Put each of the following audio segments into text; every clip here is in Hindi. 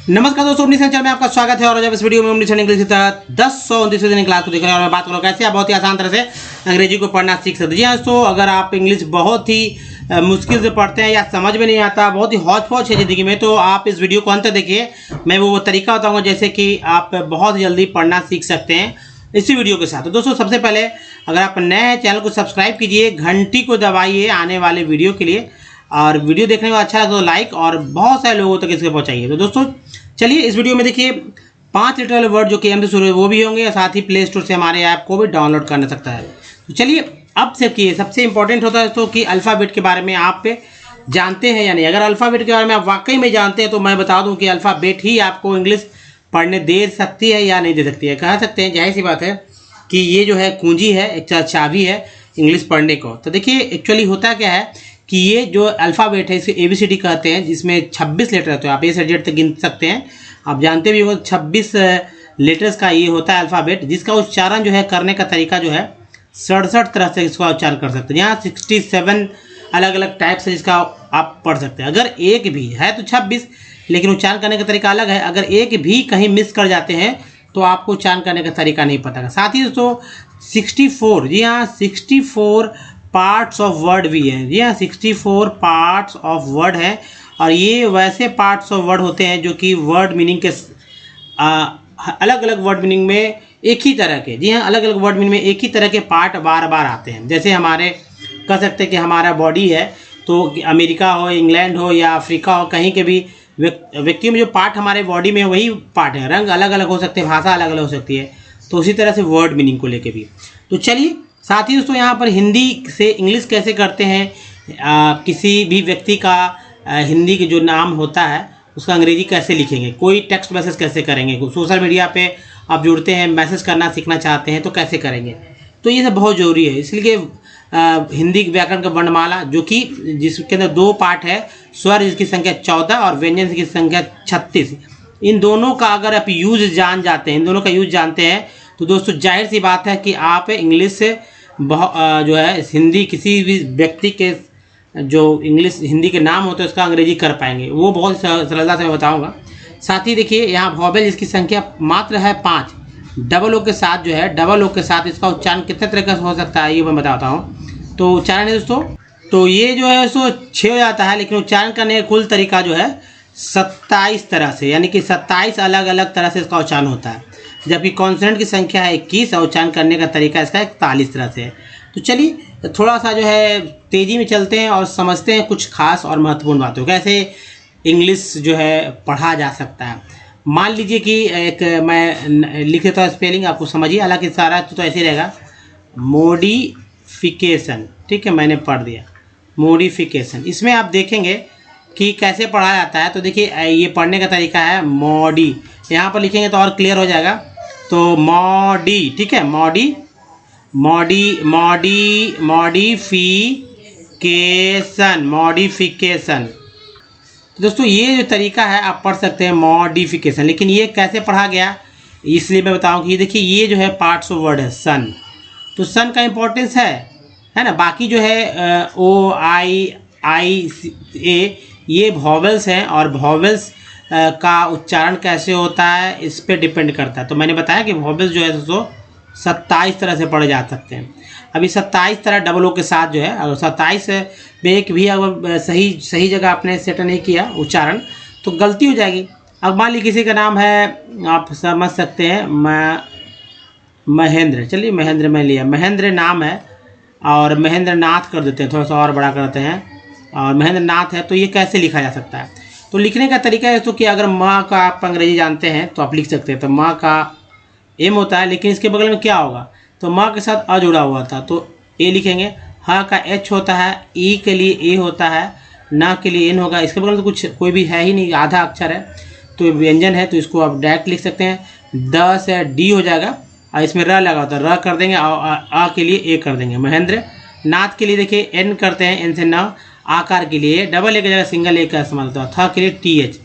नमस्कार दोस्तों, अपनी चैनल में आपका स्वागत है। और जब इस वीडियो में इंग्लिश के तहत 10-129 दिन क्लास को देख रहे हैं और मैं बात करूँ कैसे आप बहुत ही आसान तरह से अंग्रेजी को पढ़ना सीख सकते हैं। जी हाँ दोस्तों, अगर आप इंग्लिश बहुत ही मुश्किल से पढ़ते हैं या समझ में नहीं आता, बहुत ही हौच पौच है ज़िंदगी में, तो आप इस वीडियो को अंत तक देखिए। मैं वो तरीका बताऊँगा जैसे कि आप बहुत जल्दी पढ़ना सीख सकते हैं इसी वीडियो के साथ। तो दोस्तों, सबसे पहले अगर आप नए हैं चैनल को सब्सक्राइब कीजिए, घंटी को दबाइए आने वाले वीडियो के लिए, और वीडियो देखने में अच्छा लगे तो लाइक और बहुत सारे लोगों तक इसको पहुंचाइए। तो दोस्तों चलिए इस वीडियो में देखिए 5 लिटरल वर्ड जो कि एम से शुरू है वो भी होंगे, और साथ ही प्ले स्टोर से हमारे ऐप को भी डाउनलोड करना सकता है। तो चलिए अब से किए सबसे इंपॉर्टेंट होता है तो कि अल्फ़ाबेट के बारे में आप जानते हैं या नहीं। अगर अल्फ़ाबेट के बारे में आप वाकई में जानते हैं तो मैं बता दूं कि अल्फ़ाबेट ही आपको इंग्लिश पढ़ने दे सकती है या नहीं दे सकती है। कह सकते हैं, जाहिर सी बात है कि ये जो है कुंजी है, एक चाबी है इंग्लिश पढ़ने को। तो देखिए एक्चुअली होता क्या है कि ये जो अल्फ़ाबेट है इसे ABCD कहते हैं, जिसमें 26 लेटर होते हैं। आप A से Z तक गिन सकते हैं। आप जानते भी हो 26 लेटर्स का ये होता है अल्फ़ाबेट, जिसका उच्चारण जो है करने का तरीका जो है 67 तरह से इसका उच्चारण कर सकते हैं। यहाँ 67 अलग अलग टाइप से इसका आप पढ़ सकते हैं। अगर एक भी है तो 26, लेकिन उच्चारण करने का तरीका अलग है। अगर एक भी कहीं मिस कर जाते हैं तो आपको उच्चारण करने का तरीका नहीं पता है। साथ ही दोस्तों 64, जी हाँ 64 पार्ट्स ऑफ वर्ड भी हैं। जी हाँ 64 पार्ट्स ऑफ वर्ड है, और ये वैसे पार्ट्स ऑफ वर्ड होते हैं जो कि वर्ड मीनिंग के अलग अलग वर्ड मीनिंग में एक ही तरह के, जी हाँ अलग अलग वर्ड मीनिंग में एक ही तरह के पार्ट बार बार आते हैं। जैसे हमारे कह सकते हैं कि हमारा बॉडी है, तो अमेरिका हो, इंग्लैंड हो या अफ्रीका हो, कहीं के भी व्यक्ति में जो पार्ट हमारे बॉडी में है वही पार्ट है। रंग अलग अलग हो सकते हैं, भाषा अलग अलग हो सकती है, तो उसी तरह से वर्ड मीनिंग को लेके भी। तो चलिए साथ ही दोस्तों यहाँ पर हिंदी से इंग्लिश कैसे करते हैं, किसी भी व्यक्ति का हिंदी के जो नाम होता है उसका अंग्रेजी कैसे लिखेंगे, कोई टेक्स्ट मैसेज कैसे करेंगे, सोशल मीडिया पे आप जुड़ते हैं, मैसेज करना सीखना चाहते हैं तो कैसे करेंगे, तो ये सब बहुत ज़रूरी है। इसलिए हिंदी व्याकरण का वर्णमाला जो कि जिसके अंदर 2 पार्ट है, स्वर जिसकी संख्या 14 और व्यंजन की संख्या 36, इन दोनों का अगर आप यूज जान जाते हैं, इन दोनों का यूज जानते हैं तो दोस्तों जाहिर सी बात है कि आप इंग्लिश से जो है हिंदी किसी भी व्यक्ति के जो इंग्लिश हिंदी के नाम होते हैं उसका अंग्रेजी कर पाएंगे। वो बहुत सरलता से मैं बताऊंगा। साथ ही देखिए यहाँ वॉवेल जिसकी संख्या मात्र है 5, डबल ओ के साथ जो है, डबल ओ के साथ इसका उच्चारण कितने तरह का हो सकता है ये मैं बताता हूँ। तो उच्चारण है दोस्तों, तो ये जो है सो 6 हो जाता है, लेकिन उच्चारण करने का कुल तरीका जो है 27 तरह से, यानी कि 27 अलग अलग तरह से इसका उच्चारण होता है। जबकि कॉन्सोनेंट की संख्या है 21 और उच्चारण करने का तरीका इसका 41 तरह से है। तो चलिए थोड़ा सा जो है तेज़ी में चलते हैं और समझते हैं कुछ खास और महत्वपूर्ण बातों, कैसे इंग्लिश जो है पढ़ा जा सकता है। मान लीजिए कि एक मैं लिख देता हूँ स्पेलिंग, आपको समझिए, हालांकि सारा तो ऐसे ही रहेगा। मॉडिफिकेशन, ठीक है, मैंने पढ़ दिया मॉडिफिकेशन। इसमें आप देखेंगे कि कैसे पढ़ा जाता है। तो देखिए ये पढ़ने का तरीका है मॉडी, यहाँ पर लिखेंगे तो और क्लियर हो जाएगा। तो मॉडी, ठीक है, मॉडिफिकेशन। तो दोस्तों ये जो तरीका है आप पढ़ सकते हैं मॉडिफिकेशन, लेकिन ये कैसे पढ़ा गया इसलिए मैं बताऊं कि देखिए ये जो है पार्ट्स ऑफ वर्ड है सन, तो सन का इम्पोर्टेंस है ना। बाकी जो है OIA ये वॉवेल्स हैं, और वॉवेल्स का उच्चारण कैसे होता है इस पे डिपेंड करता है। तो मैंने बताया कि वॉवेल्स जो है दोस्तों 27 तरह से पढ़े जा सकते हैं। अभी 27 तरह डबल ओ के साथ जो है, अगर 27 में एक भी अगर सही जगह आपने सेट नहीं किया उच्चारण तो गलती हो जाएगी। अब मान लीजिए किसी का नाम है, आप समझ सकते हैं महेंद्र, चलिए महेंद्र में लिया, महेंद्र नाम है और महेंद्र नाथ कर देते हैं, थोड़ा सा और बड़ा करते हैं, और महेंद्र नाथ है। तो ये कैसे लिखा जा सकता है, तो लिखने का तरीका है तो कि अगर माँ का आप अंग्रेजी जानते हैं तो आप लिख सकते हैं। तो माँ का एम होता है, लेकिन इसके बगल में क्या होगा, तो माँ के साथ अ जुड़ा हुआ था तो ए लिखेंगे। हाँ का H होता है, ई के लिए ए होता है, ना के लिए एन होगा। इसके बगल में तो कुछ कोई भी है ही नहीं, आधा अक्षर है, तो व्यंजन है तो इसको आप डायरेक्ट लिख सकते हैं। 10 से डी हो जाएगा, और इसमें र लगा होता है, र कर देंगे, आ के लिए ए कर देंगे। महेंद्र नाथ के लिए देखिए एन करते हैं, एन से न, आकार के लिए डबल ए की जगह सिंगल ए का इस्तेमाल होता है, था के लिए TH,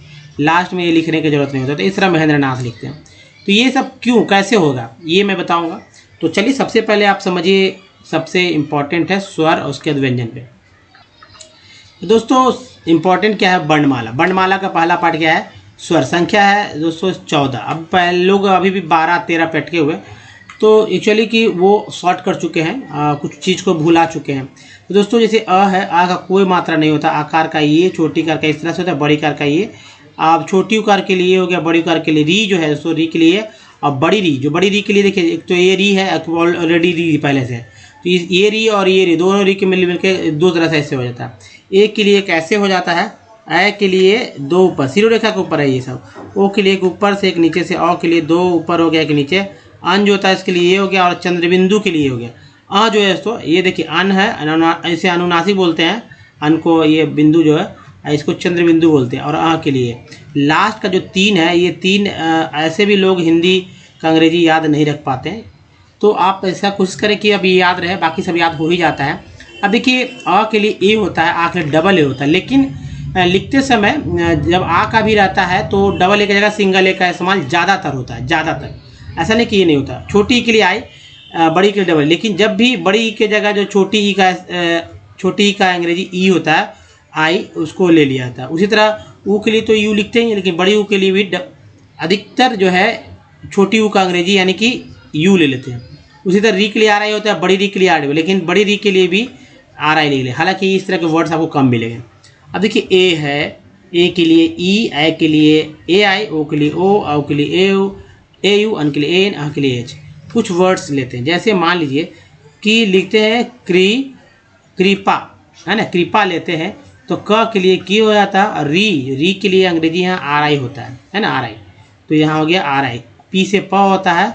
लास्ट में ये लिखने की जरूरत नहीं होता। तो इस तरह महेंद्र नाथ लिखते हैं। तो ये सब क्यों कैसे होगा ये मैं बताऊंगा। तो चलिए सबसे पहले आप समझिए, सबसे इम्पॉर्टेंट है स्वर और उसके बाद व्यंजन पे। तो दोस्तों इम्पॉर्टेंट क्या है, वर्णमाला। वर्णमाला का पहला पार्ट क्या है, स्वर। संख्या है दोस्तों 14। अब पहले लोग अभी भी 12-13 पे अटके हुए, तो एक्चुअली कि वो शॉर्ट कर चुके हैं, कुछ चीज़ को भुला चुके हैं। तो दोस्तों जैसे अ है, आ का कोई मात्रा नहीं होता, आकार का ये, छोटी कार का इस तरह से होता है, बड़ी कार का ये। अब छोटी उकार के लिए हो गया, बड़ी उकार के लिए री जो है दोस्तों, री के लिए। और बड़ी री, जो बड़ी री के लिए देखिए, एक तो ये री है, ऑलरेडी री पहले से, तो ये री और ये री दोनों री के मिल के दो तरह से ऐसे हो जाता है। एक के लिए कैसे हो जाता है, ए के लिए दो ऊपर, सिरो रेखा के ऊपर है ये सब। ओ के लिए एक ऊपर से एक नीचे से, औ के लिए दो ऊपर हो गया एक नीचे। अन जो होता है इसके लिए ये हो गया, और चंद्रबिंदु के लिए हो गया। अ जो है दोस्तों ये देखिए अन है, इसे अनुनासिक बोलते हैं, अन को ये बिंदु जो है इसको चंद्रबिंदु बोलते हैं। और अ के लिए लास्ट का जो 3 है, ये 3 ऐसे भी लोग हिंदी का अंग्रेजी याद नहीं रख पाते हैं, तो आप ऐसा कोशिश करें कि अब ये याद रहे, बाकी सब याद हो ही जाता है। अब देखिए अ के लिए ए होता है, आ के डबल ए होता है, लेकिन लिखते समय जब आ का भी रहता है तो डबल ए की जगह सिंगल ए का इस्तेमाल ज़्यादातर होता है, ज़्यादातर। ऐसा नहीं कि ये नहीं होता, छोटी ई के लिए आई, बड़ी के लिए डबल। लेकिन जब भी बड़ी ई की जगह जो छोटी ई का अंग्रेजी ई होता है, आई, उसको ले लिया जाता है। उसी तरह ऊ के लिए तो यू लिखते हैं, लेकिन बड़ी ऊ के लिए भी अधिकतर जो है छोटी ऊ का अंग्रेजी यानी कि यू ले लेते हैं। उसी तरह री के लिए आ रहा होता है, बड़ी री के लिए आर, लेकिन बड़ी री के लिए भी आर आई ले ले। हालांकि इस तरह के वर्ड्स आपको कम मिलेंगे। अब देखिए ए है, ए के लिए ई, ए के लिए ए आई, ओ के लिए ओ के लिए ए यू, अन के लिए एन, आ के लिए एच। कुछ वर्ड्स लेते हैं, जैसे मान लीजिए कि लिखते हैं कृपा, है ना, कृपा लेते हैं तो क के लिए की हो जाता है, री के लिए अंग्रेजी यहाँ आर आई होता है ना, आर आई। तो यहाँ हो गया आर आई, पी से प होता है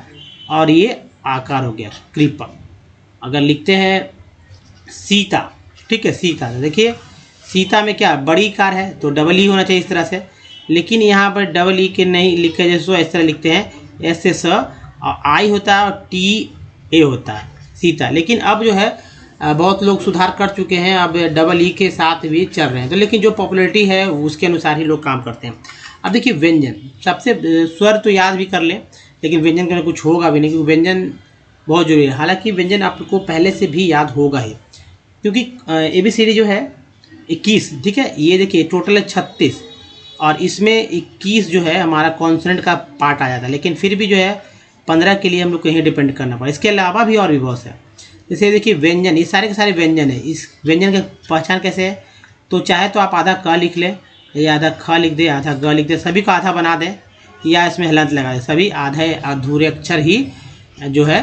और ये आकार हो गया कृपा। अगर लिखते हैं सीता, ठीक है, सीता, तो देखिए सीता में क्या बड़ी कार है तो डबल ई होना चाहिए इस तरह से, लेकिन यहाँ पर डबल ई के नहीं लिखे, जैसे इस तरह लिखते हैं, एस से स, और आई होता है और टी ए होता है, सीता। लेकिन अब जो है बहुत लोग सुधार कर चुके हैं, अब डबल ई के साथ भी चल रहे हैं, तो लेकिन जो पॉपुलैरिटी है उसके अनुसार ही लोग काम करते हैं। अब देखिए व्यंजन, सबसे स्वर तो याद भी कर लें, लेकिन व्यंजन का कुछ होगा भी नहीं, क्योंकि व्यंजन बहुत जरूरी है। हालांकि व्यंजन आपको पहले से भी याद होगा ही, क्योंकि ABCD जो है 21, ठीक है, ये देखिए टोटल है 36, और इसमें 21 जो है हमारा कॉन्सोनेंट का पार्ट आ जाता है, लेकिन फिर भी जो है 15 के लिए हम लोग कहीं डिपेंड करना पड़ा। इसके अलावा भी और भी बहुत है, जैसे देखिए व्यंजन, ये सारे के सारे व्यंजन है। इस व्यंजन की पहचान कैसे है, तो चाहे तो आप आधा क लिख लें, या आधा ख लिख दे, आधा ग लिख दे, सभी को आधा बना दें, या इसमें हलंत लगा दें। सभी आधे अधूरे अक्षर ही जो है,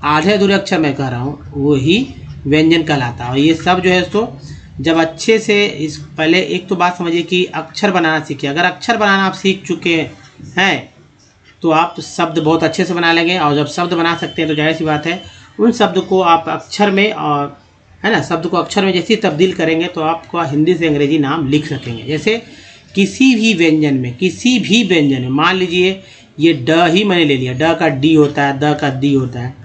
आधे अधूरे अक्षर मैं कह रहा हूँ, वो ही व्यंजन कहलाता है। और ये सब जो है तो जब अच्छे से इस पहले एक तो बात समझिए कि अक्षर बनाना सीखिए। अगर अक्षर बनाना आप सीख चुके हैं तो आप शब्द बहुत अच्छे से बना लेंगे, और जब शब्द बना सकते हैं तो जाहिर सी बात है उन शब्द को आप अक्षर में, और है ना, शब्द को अक्षर में जैसे तब्दील करेंगे तो आपको हिंदी से अंग्रेजी नाम लिख सकेंगे। जैसे किसी भी व्यंजन में मान लीजिए ये ड ही मैंने ले लिया, ड का डी होता है, द का दी होता है,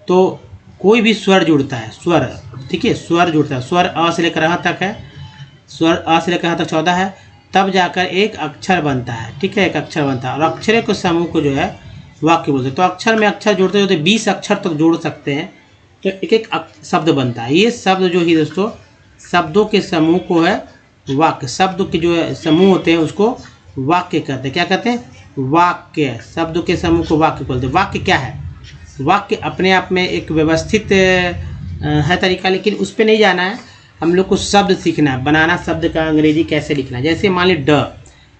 तो कोई भी स्वर जुड़ता है, स्वर, ठीक है, स्वर जुड़ता है। स्वर अ से लेकर अ तक है, स्वर अ से लेकर अ तक 14 है, तब जाकर एक अक्षर बनता है, ठीक है, एक अक्षर बनता है। और अक्षरों के समूह को जो है वाक्य बोलते हैं। तो अक्षर में अक्षर जोड़ते जोड़ते 20 अक्षर तक जोड़ सकते हैं, तो एक एक शब्द बनता है। ये शब्द जो ही दोस्तों, शब्दों के समूह को है वाक्य, शब्द के जो है समूह होते हैं उसको वाक्य कहते हैं। क्या कहते हैं? वाक्य। शब्दों के समूह को वाक्य बोलते हैं। वाक्य क्या है? वाक्य अपने आप में एक व्यवस्थित है तरीका, लेकिन उस पर नहीं जाना है, हम लोग को शब्द सीखना है, बनाना शब्द का अंग्रेजी कैसे लिखना है। जैसे मान ली ड,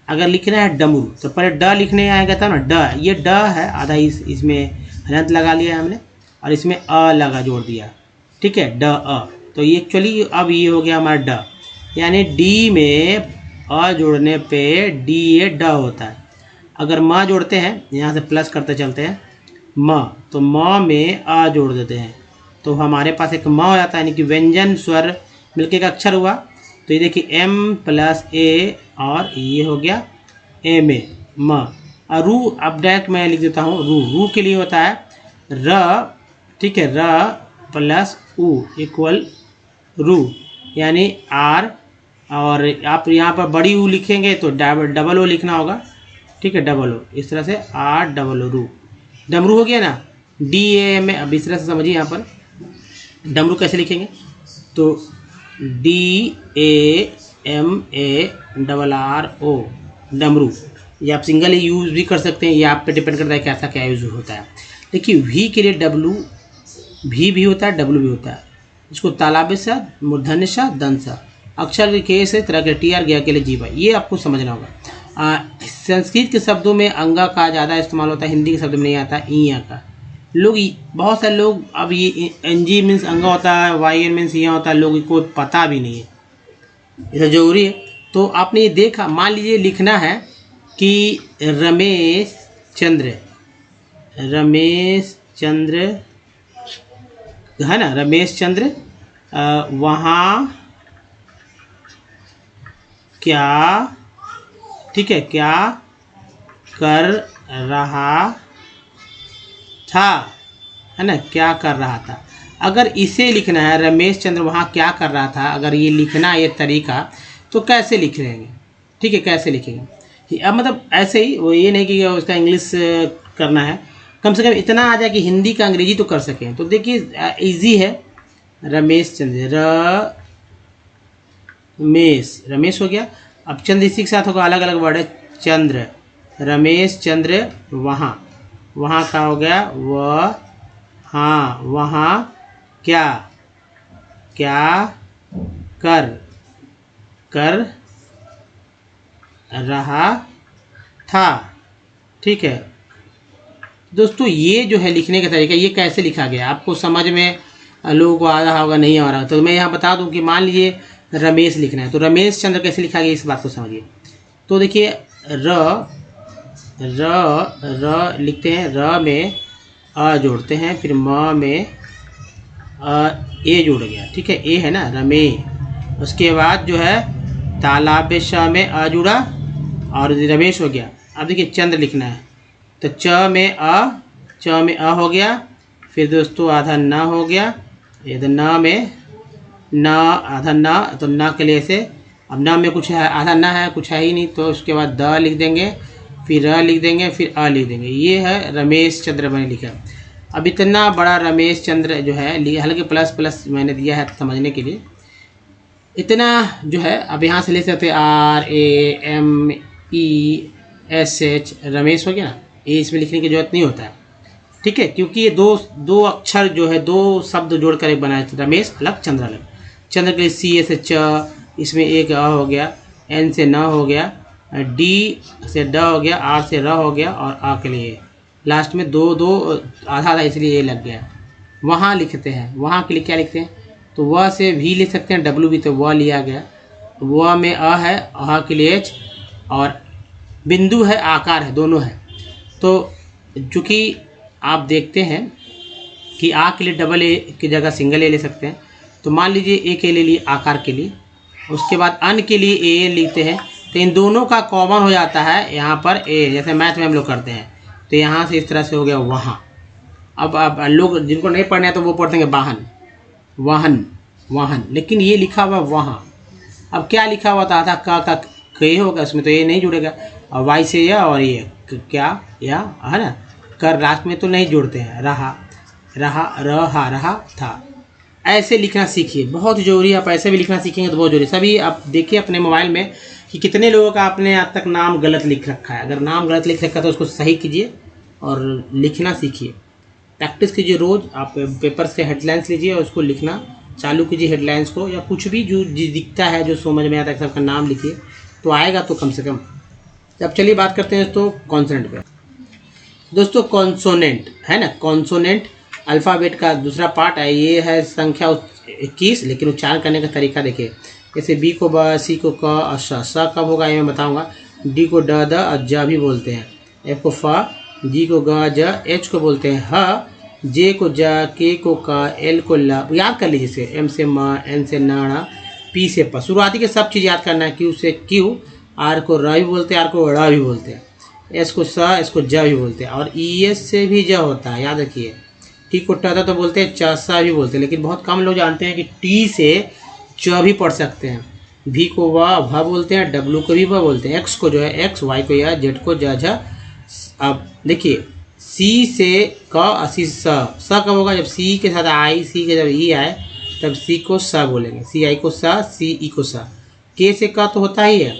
अगर लिखना है डमरू, तो पहले ड लिखने आएगा था ना, ड, ये ड है, आधा इसमें हलंत लगा लिया है हमने, और इसमें अ लगा जोड़ दिया, ठीक है, ड अ। तो ये एक्चुअली अब ये हो गया हमारा ड, यानी डी में अ जोड़ने पे डी ए ड होता है। अगर म जोड़ते हैं, यहाँ से प्लस करते चलते हैं, म, तो म में अ जोड़ देते हैं, तो हमारे पास एक म हो जाता है, यानी कि व्यंजन स्वर मिलके का अक्षर हुआ। तो ये देखिए एम प्लस ए, और ये हो गया एम ए, म। और रू, अब डायरेक्ट मैं लिख देता हूँ, रू। रू के लिए होता है र, ठीक है, र प्लस उ इक्वल रू, यानी आर। और आप यहाँ पर बड़ी ऊ लिखेंगे तो डबल ओ लिखना होगा, ठीक है, डबल ओ, इस तरह से आर डबल ओ, रू। डमरू हो गया ना, डी ए एम ए। अब इस तरह से समझिए, यहाँ पर डमरू कैसे लिखेंगे, तो D A M A double R O, डमरू। या आप सिंगल ही यूज़ भी कर सकते हैं, ये आप पे डिपेंड करता है कैसा क्या यूज़ होता है। देखिए वी के लिए डब्लू भी होता है, डब्लू भी होता है। इसको तालाबेशा, मूर्धन्यशा, दंसा, अक्षर के से तरह के टी आर गया के लिए जीवा, ये आपको समझना होगा। संस्कृत के शब्दों में अंगा का ज़्यादा इस्तेमाल होता है, हिंदी के शब्द में नहीं आता ईया का। लोग बहुत सारे लोग अब ये एन जी मीन्स अंगा होता है, वाई एन मीन्स ईया होता है, लोगों को पता भी नहीं है, ये जरूरी है। तो आपने ये देखा, मान लीजिए लिखना है कि रमेश चंद्र है ना, रमेश चंद्र वहाँ क्या, ठीक है, क्या कर रहा था, है ना, क्या कर रहा था। अगर इसे लिखना है रमेश चंद्र वहाँ क्या कर रहा था, अगर ये लिखना है ये तरीका, तो कैसे लिख लेंगे, ठीक है, कैसे लिखेंगे। अब मतलब ऐसे ही, वो ये नहीं कि उसका इंग्लिश करना है, कम से कम इतना आ जाए कि हिंदी का अंग्रेजी तो कर सकें। तो देखिए इजी है, रमेश चंद्र, रमेश हो गया। अब चंद्र इसी के साथ होगा, अलग अलग वर्ड है, चंद्र, रमेश चंद्र वहाँ का हो गया वह, हाँ, वहाँ क्या कर रहा था, ठीक है। दोस्तों ये जो है लिखने का तरीका, ये कैसे लिखा गया आपको समझ में लोगों को आ रहा होगा, नहीं आ रहा, तो मैं यहाँ बता दूं कि मान लीजिए रमेश लिखना है, तो रमेश चंद्र कैसे लिखा गया इस बात को समझिए। तो देखिए र लिखते हैं, र में अ जोड़ते हैं, फिर म में ए जुड़ गया, ठीक है, ए है ना, रमे। उसके बाद जो है तालाबेश में अ जुड़ा और रमेश हो गया। अब देखिए चंद्र लिखना है, तो च में अ हो गया, फिर दोस्तों आधा न हो गया, ये तो न में न, आधा न, तो न के लिए से, अब न में कुछ है, आधा न है, कुछ है ही नहीं, तो उसके बाद द लिख देंगे, फिर र लिख देंगे, फिर अ लिख देंगे। ये है रमेश चंद्र मैंने लिखा। अब इतना बड़ा रमेश चंद्र जो है, हालांकि प्लस प्लस मैंने दिया है समझने के लिए, इतना जो है अब यहाँ से ले सकते RAMESH, रमेश हो गया ना, ये इसमें लिखने की जरूरत नहीं होता है, ठीक है, क्योंकि ये दो अक्षर जो है, दो शब्द जोड़कर एक बनाया, रमेश अलग चंद्र अलग। चंद्र के लिए C से च, इसमें एक अ हो गया, N से न हो गया, D से ड हो गया, R से र हो गया, और आ के लिए लास्ट में दो आधा आधा, इसलिए ये लग गया। वहाँ लिखते हैं, वहाँ के लिए क्या लिखते हैं, तो वह से भी लिख सकते हैं, W भी, तो वह लिया गया, वह में अ है, अ के लिए H, और बिंदु है, आकार है, दोनों है। तो चूँकि आप देखते हैं कि आ के लिए डबल ए की जगह सिंगल ए ले सकते हैं, तो मान लीजिए ए के लिए आकार के लिए, उसके बाद अन के लिए ए लिखते हैं, तो इन दोनों का कॉमन हो जाता है यहाँ पर ए, जैसे मैथ में हम लोग करते हैं, तो यहाँ से इस तरह से हो गया वहाँ। अब लोग जिनको नहीं पढ़ना है तो वो पढ़ते हैं वाहन, लेकिन ये लिखा हुआ वहाँ। अब क्या लिखा हुआ था का के होगा, उसमें तो ये नहीं जुड़ेगा, और वाई से या, और ये क्या या, है ना, कर लास्ट में तो नहीं जोड़ते हैं, रहा था। ऐसे लिखना सीखिए, बहुत ज़रूरी है। आप ऐसे भी लिखना सीखेंगे तो बहुत ज़रूरी। सभी आप देखिए अपने मोबाइल में कि कितने लोगों का आपने आज तक नाम गलत लिख रखा है। अगर नाम गलत लिख रखा है तो उसको सही कीजिए और लिखना सीखिए, प्रैक्टिस कीजिए रोज़। आप पेपर से हेडलाइंस लीजिए और उसको लिखना चालू कीजिए, हेडलाइंस को, या कुछ भी जो दिखता है, जो समझ में आता है, सबका नाम लिखिए तो आएगा तो कम से कम। अब चलिए बात करते हैं दोस्तों कॉन्सोनेंट पे। दोस्तों कॉन्सोनेंट है ना, कॉन्सोनेंट अल्फ़ाबेट का दूसरा पार्ट है। ये है संख्या 21, लेकिन उच्चारण करने का तरीका देखिए। जैसे बी को ब, सी को क और स कब होगा ये मैं बताऊंगा। डी को ड, द और ज भी बोलते हैं। एफ को फ, जी को ग, ज, एच को बोलते हैं ह, जे को ज, के को क, एल को ल। याद कर लीजिए इसे। एम से म, एन से न, पी से प। शुरुआती के सब चीज़ याद करना है। क्यू से क्यू, आर को र भी बोलते हैं, आर को ड़ भी बोलते हैं, एस को स, एस को ज भी बोलते हैं, और ई एस से भी ज होता है, याद रखिए। टी को ट तो बोलते हैं, च सा भी बोलते हैं, लेकिन बहुत कम लोग जानते हैं कि टी से च भी पढ़ सकते हैं। भी को व बोलते हैं, डब्लू को भी व बोलते हैं, एक्स को जो है एक्स, वाई को या, जेड को ज झ। अब देखिए सी से क, सी स कब होगा, जब सी के साथ आई, सी के जब ई आए तब सी को स बोलेंगे, सी आई को स, सी ई को स। के से क तो होता ही है,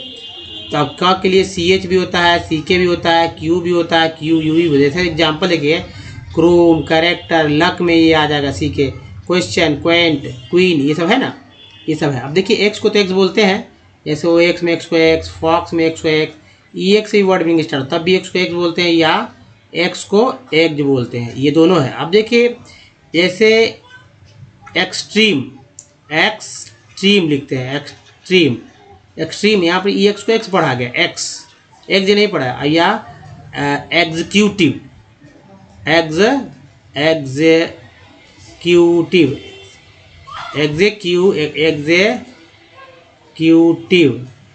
तो अब क के लिए CH भी होता है, CK भी होता है, Q भी होता है, QU भी होता है। जैसे एग्जाम्पल देखिए, क्रोम, कैरेक्टर, लक में ये आ जाएगा CK, क्वेश्चन, क्वेंट, क्वीन, ये सब है ना, ये सब है। अब देखिए X को तो X बोलते हैं, जैसे OX में X को X, फॉक्स में X को X, EX से वर्ड मीनिंग स्टार्ट, तब भी X को X बोलते हैं या X को X बोलते हैं, ये दोनों है। अब देखिए जैसे एक्सट्रीम, एक्सट्रीम लिखते हैं, एक्सट्रीम, एक्सट्रीम, यहाँ पर EX को X पढ़ा गया, X नहीं पढ़ा, या एग्जीक्यूटिव, एग्जीक्यूटिव,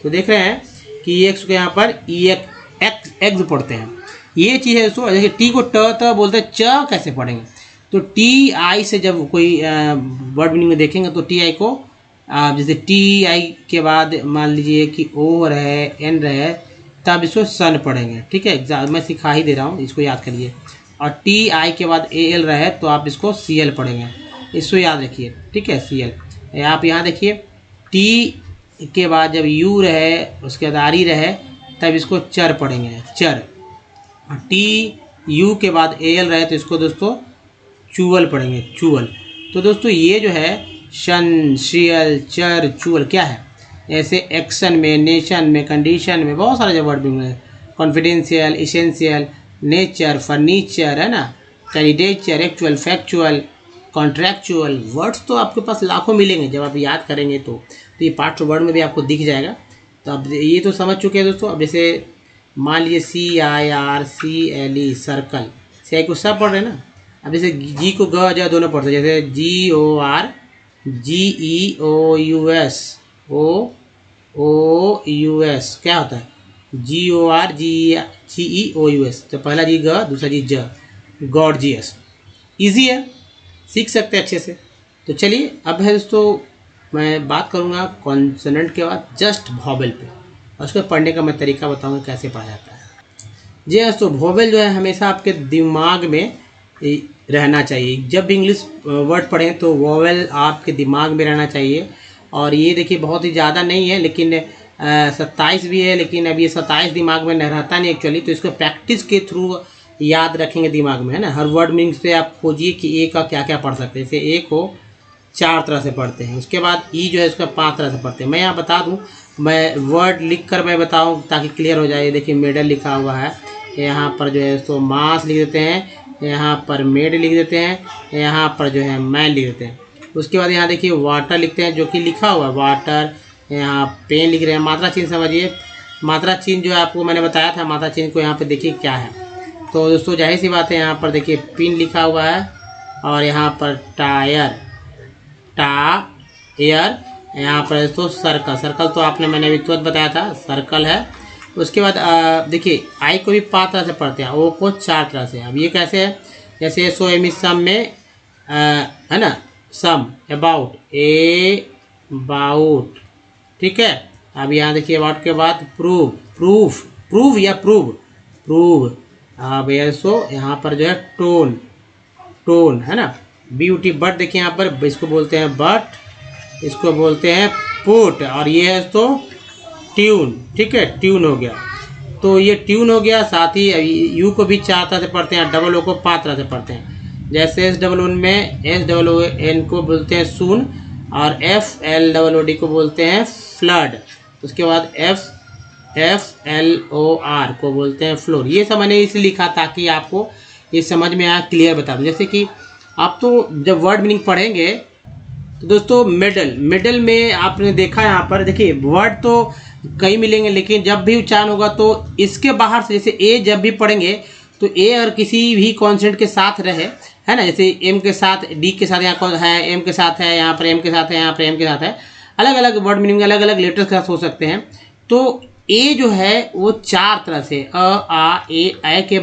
तो देख रहे हैं कि EX को यहाँ पर एक्स पढ़ते हैं। ये चीज़ है दोस्तों। देखिए टी को ट बोलते हैं, च कैसे पढ़ेंगे, तो TI से जब कोई वर्ड मीनिंग में देखेंगे तो TI को जैसे TI के बाद मान लीजिए कि O रहे, N रहे, तब इसको सन पढ़ेंगे, ठीक है, मैं सिखा ही दे रहा हूँ, इसको याद करिए। और TI के बाद AL रहे तो आप इसको CL पढ़ेंगे, इसको याद रखिए, ठीक है, CL। आप यहाँ देखिए T के बाद जब U रहे, उसके बाद आरी रहे, तब इसको चर पढ़ेंगे, चर। TU के बाद AL रहे तो इसको दोस्तों चुअल पढ़ेंगे, चुअल। तो दोस्तों ये जो है शन, शियल, चर, चुअल क्या है, ऐसे एक्शन में, नेशन में, कंडीशन में बहुत सारे जो वर्ड मिल हैं, कॉन्फिडेंशियल, इसेंशियल, नेचर, फर्नीचर, है ना, candidature, actual, factual, contractual, words तो आपके पास लाखों मिलेंगे जब आप याद करेंगे तो ये पार्ट वर्ड में भी आपको दिख जाएगा। तो अब ये तो समझ चुके हैं दोस्तों। अब जैसे मान लीजिए CIRCLE, सर्कल, CI को सब पढ़ रहे हैं ना। अब जैसे G को ग ज दोनों पढ़ते हैं, जैसे GORGEOUS क्या होता है, GORGEOUS, तो पहला जी ग, दूसरा जी ज, गॉर्जियस। ईजी है, सीख सकते हैं अच्छे से। तो चलिए अब है दोस्तों, मैं बात करूँगा कॉन्सोनेंट के बाद जस्ट वॉवेल पे, और उसको पढ़ने का मैं तरीका बताऊँगा कैसे पढ़ा जाता है। जी दोस्तों, वॉवेल जो है हमेशा आपके दिमाग में रहना चाहिए। जब भी इंग्लिश वर्ड पढ़ें तो वॉवेल आपके दिमाग में रहना चाहिए। और ये देखिए बहुत ही ज़्यादा नहीं है, लेकिन 27 भी है, लेकिन अब ये 27 दिमाग में रहता नहीं एक्चुअली, तो इसको प्रैक्टिस के थ्रू याद रखेंगे दिमाग में, है ना। हर वर्ड मीनिंग से आप खोजिए कि ए का क्या क्या पढ़ सकते हैं। जैसे ए को 4 तरह से पढ़ते हैं, उसके बाद ई जो है इसका 5 तरह से पढ़ते हैं। मैं यहाँ बता दूँ, मैं वर्ड लिख कर मैं बताऊँ ताकि क्लियर हो जाए। देखिए मेडल लिखा हुआ है, यहाँ पर जो है तो मास लिख देते हैं, यहाँ पर मेड लिख देते हैं, यहाँ पर जो है मैन लिख देते हैं। उसके बाद यहाँ देखिए वाटर लिखते हैं, जो कि लिखा हुआ है वाटर। यहाँ पेन लिख रहे हैं। मात्रा चिन्ह समझिए, मात्रा चिन्ह जो है आपको मैंने बताया था, मात्रा चिन्ह को यहाँ पे देखिए क्या है। तो दोस्तों जाहिर सी बात है, यहाँ पर देखिए पिन लिखा हुआ है, और यहाँ पर टायर, टायर, यहाँ पर दोस्तों सर्कल, सर्कल तो आपने मैंने अभी तुरंत बताया था, सर्कल है। उसके बाद देखिए आई को भी 5 तरह से पढ़ते हैं, ओ को 4 तरह से। अब ये कैसे है, जैसे सो एम इज सम में है ना, सम, अबाउट, अबाउट, ठीक है। अब यहाँ देखिए अबाउट के बाद प्रूव, प्रूफ, प्रूव या प्रूव, प्रूव। अब सो यहाँ पर जो है टोन, टोन, है ना, ब्यूटी। बट देखिए यहाँ पर इसको बोलते हैं बट, इसको बोलते हैं पुट, और ये है तो ट्यून, ठीक है, ट्यून हो गया। तो ये ट्यून हो गया। साथ ही यू को भी 4 तरह से पढ़ते हैं, डबल ओ को 5 तरह से पढ़ते हैं। जैसे SOON में SOON को बोलते हैं सून, और FLOOD को बोलते हैं फ्लड। उसके बाद FLOR को बोलते हैं फ्लोर। ये सब मैंने इसलिए लिखा ताकि आपको ये समझ में आया, क्लियर बता दूँ। जैसे कि आप तो जब वर्ड मीनिंग पढ़ेंगे तो दोस्तों मेडल, मेडल में आपने देखा यहाँ पर देखिए वर्ड तो कई मिलेंगे, लेकिन जब भी उच्चारण होगा तो इसके बाहर से, जैसे ए जब भी पढ़ेंगे तो ए अगर किसी भी कॉन्सेंट के साथ रहे, है ना, जैसे एम के साथ, डी के साथ यहाँ है, एम के साथ है, यहाँ पर एम के साथ है, यहाँ पर एम के साथ है, अलग अलग वर्ड मीनिंग अलग अलग लेटर्स के साथ हो सकते हैं। तो ए जो है वो 4 तरह से आ ए के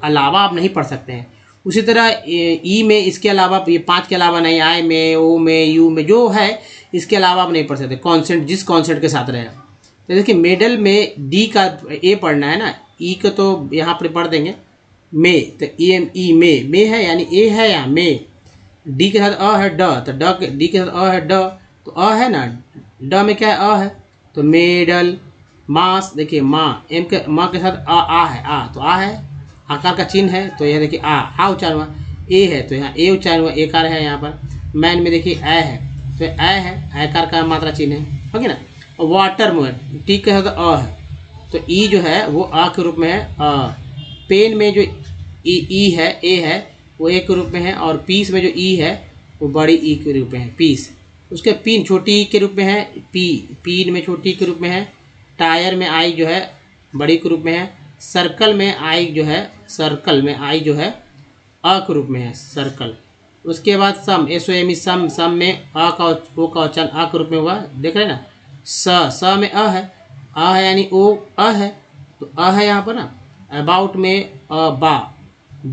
अलावा आप नहीं पढ़ सकते हैं। उसी तरह ई में इसके अलावा, ये 5 के अलावा नहीं, आई में, ओ में, यू में जो है इसके अलावा आप नहीं पढ़ सकते, कॉन्सेंट जिस कॉन्सेंट के साथ रहे। तो देखिए मेडल में डी का ए पढ़ना है ना, ई को तो यहाँ पर पढ़ देंगे मे, तो EME मे है यानी ए है या मे। डी के साथ अ है ड, तो डी के साथ अ है ड, तो अ है ना, ड में क्या है अ है, तो मेडल, मास, देखिए माँ, एम के माँ के साथ आ है, आ तो आ है, आकार का चिन्ह है, तो यह देखिए आ उच्चारण हुआ। ए है तो यहाँ ए उच्चारण हुआ, एकार है यहाँ पर। मैन में देखिए ए है, तो ए है, आकार का मात्रा चिन्ह है, हो गया ना। और वाटर में टी के साथ अ है, तो ई जो है वो आ के रूप में है, अ। पेन में जो ई है, ए है, वो ए के रूप में है, और पीस में जो ई है वो बड़ी ई के रूप में है, पीस। उसके पिन छोटी ई के रूप में है, पीन में छोटी ई के रूप में है। टायर में आई जो है बड़ी के रूप में है। सर्कल में आई जो है, सर्कल में आई जो है अ के रूप में है, सर्कल। उसके बाद सम, SOM, सम में अ का ओ का उच्चारण अ के रूप में हुआ, देख रहे हैं ना। स में अ है यानी ओ अ है, तो अ है यहाँ पर ना। अबाउट में बा,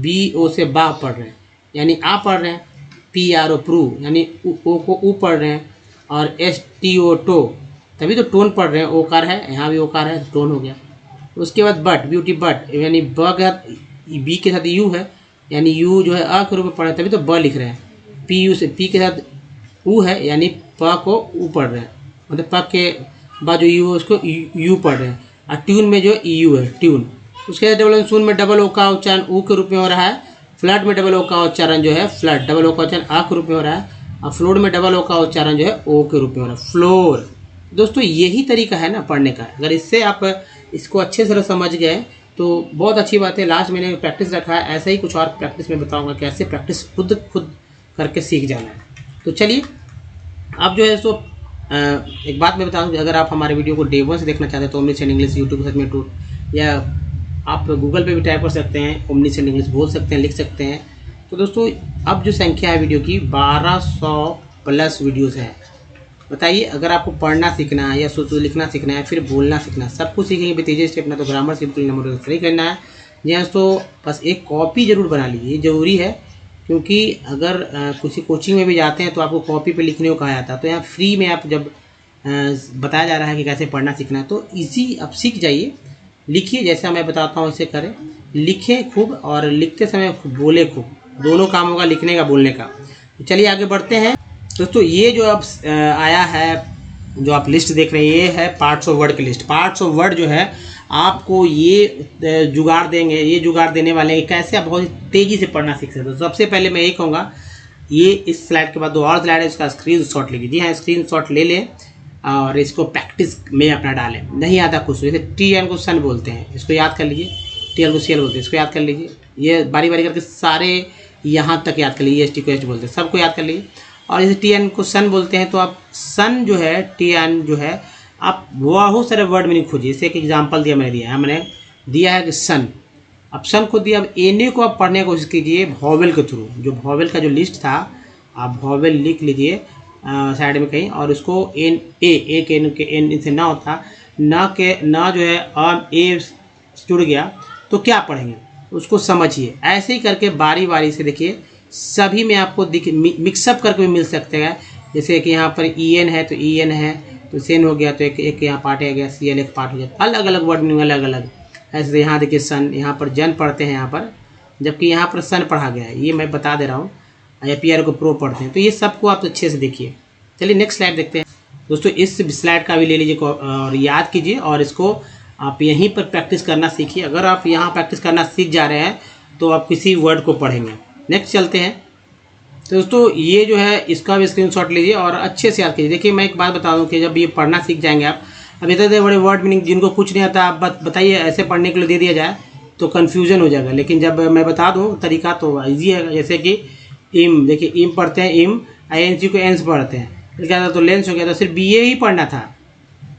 BO से बा पढ़ रहे हैं यानी आ पढ़ रहे हैं। PRO प्रू यानी ओ को ऊ पढ़ रहे हैं। और STO टो, तभी तो टोन पढ़ रहे हैं, ओकार है, यहाँ भी ओकार है, टोन हो गया। उसके बाद बट, ब्यूटी बट, यानी ब के साथ बी के साथ यू है, यानी यू जो है अ के रूप में पढ़ रहे हैं, तभी तो ब लिख रहे हैं। PU से पी के साथ ऊ है, यानी प को ऊ पढ़ रहे हैं, मतलब प के बाद जो यू है उसको यू पढ़ रहे हैं। और ट्यून में जो EU है, ट्यून। उसके बाद डबल सुन में डबल ओ का उच्चारण ऊ के रूप में हो रहा है। फ्लड में डबल ओ का उच्चारण जो है, फ्लड डबल ओ का उच्चारण आ के रूप में हो रहा है। और फ्लोर में डबल ओ का उच्चारण जो है ओ के रूप में हो रहा है, फ्लोर। दोस्तों यही तरीका है ना पढ़ने का। अगर इससे आप इसको अच्छे से समझ गए तो बहुत अच्छी बात है। लास्ट मैंने प्रैक्टिस रखा है, ऐसे ही कुछ और प्रैक्टिस में बताऊंगा कैसे प्रैक्टिस खुद करके सीख जाना है। तो चलिए अब जो है सो एक बात मैं बताऊँ, अगर आप हमारे वीडियो को डे 1 से देखना चाहते हैं तो ओमनीसेंट इंग्लिश यूट्यूब के साथ में टूर, या आप गूगल पे भी टाइप कर सकते हैं, ओमनीसेंट इंग्लिश बोल सकते हैं, लिख सकते हैं। तो दोस्तों अब जो संख्या है वीडियो की 1200 प्लस वीडियोज़ है। बताइए, अगर आपको पढ़ना सीखना है या सोच लिखना सीखना है, फिर बोलना सीखना है, सब कुछ सीखेंगे बेतीजे स्टेप ना, तो ग्रामर सिंपल नंबर सही करना है जी हाँ। तो बस एक कॉपी ज़रूर बना लीजिए, ज़रूरी है, क्योंकि अगर किसी कोचिंग में भी जाते हैं तो आपको कॉपी पे लिखने को कहा जाता है। तो यहाँ फ्री में आप जब बताया जा रहा है कि कैसे पढ़ना सीखना है, तो इजी आप सीख जाइए। लिखिए जैसा मैं बताता हूँ वैसे करें, लिखें खूब, और लिखते समय बोले खूब, दोनों काम होगा, लिखने का बोलने का। तो चलिए आगे बढ़ते हैं दोस्तों। ये जो अब आया है, जो आप लिस्ट देख रहे हैं, ये है पार्ट्स ऑफ वर्ड की लिस्ट। पार्ट्स ऑफ वर्ड जो है आपको ये जुगाड़ देंगे, ये जुगाड़ देने वाले हैं कैसे आप बहुत तेज़ी से पढ़ना सीख सकते हो। सबसे पहले मैं ये कहूँगा, ये इस स्लाइड के बाद 2 और स्लाइड है, इसका स्क्रीनशॉट लीजिए। जी हाँ, स्क्रीनशॉट ले लें और इसको प्रैक्टिस में अपना डालें। नहीं आता कुछ, जैसे TN को सन बोलते हैं, इसको याद कर लीजिए। TL को CL बोलते हैं, इसको याद कर लीजिए। ये बारी बारी करके सारे यहाँ तक याद कर लीजिए। ST को ST बोलते हैं, सबको याद कर लीजिए। और जैसे TN को सन बोलते हैं, तो आप सन जो है, TN जो है, आप बहुत सारे वर्ड मीनिंग खोजिए। जैसे एक एग्जाम्पल दिया, मैंने दिया है कि सन, अब सन को दिया। अब एने को आप पढ़ने की कोशिश कीजिए वॉवेल के थ्रू। जो वॉवेल का जो लिस्ट था, आप वॉवेल लिख लीजिए साइड में कहीं, और उसको एन ए के एन से ना होता, ना के ना जो है ए जुड़ गया तो क्या पढ़ेंगे, उसको समझिए। ऐसे ही करके बारी बारी से देखिए, सभी में आपको मिक्सअप करके भी मिल सकते हैं। जैसे कि यहाँ पर EN है तो EN है, तो सेन हो गया तो एक यहाँ पार्ट है गया, CL एक पार्ट हो गया, अलग अलग वर्ड मीनिंग अलग अलग। ऐसे यहाँ देखिए सन, यहाँ पर जन पढ़ते हैं यहाँ पर, जबकि यहाँ पर सन पढ़ा गया है, ये मैं बता दे रहा हूँ। या PR को प्रो पढ़ते हैं, तो ये सबको आप अच्छे से देखिए। चलिए नेक्स्ट स्लाइड देखते हैं दोस्तों। इस स्लाइड का भी ले लीजिए और याद कीजिए, और इसको आप यहीं पर प्रैक्टिस करना सीखिए। अगर आप यहाँ प्रैक्टिस करना सीख जा रहे हैं तो आप किसी वर्ड को पढ़ेंगे। नेक्स्ट चलते हैं। तो दोस्तों ये जो है, इसका भी स्क्रीनशॉट लीजिए और अच्छे से याद कीजिए। देखिए मैं एक बात बता दूं कि जब ये पढ़ना सीख जाएंगे आप, अब इतने बड़े वर्ड मीनिंग जिनको कुछ नहीं आता, आप बताइए ऐसे पढ़ने के लिए दे दिया जाए तो कन्फ्यूजन हो जाएगा। लेकिन जब मैं बता दूं तरीका तो ईजी है। जैसे कि इम, देखिए इम पढ़ते हैं, इम INC को एंस पढ़ते हैं, क्या तो लेंस हो गया, तो सिर्फ BA ही पढ़ना था,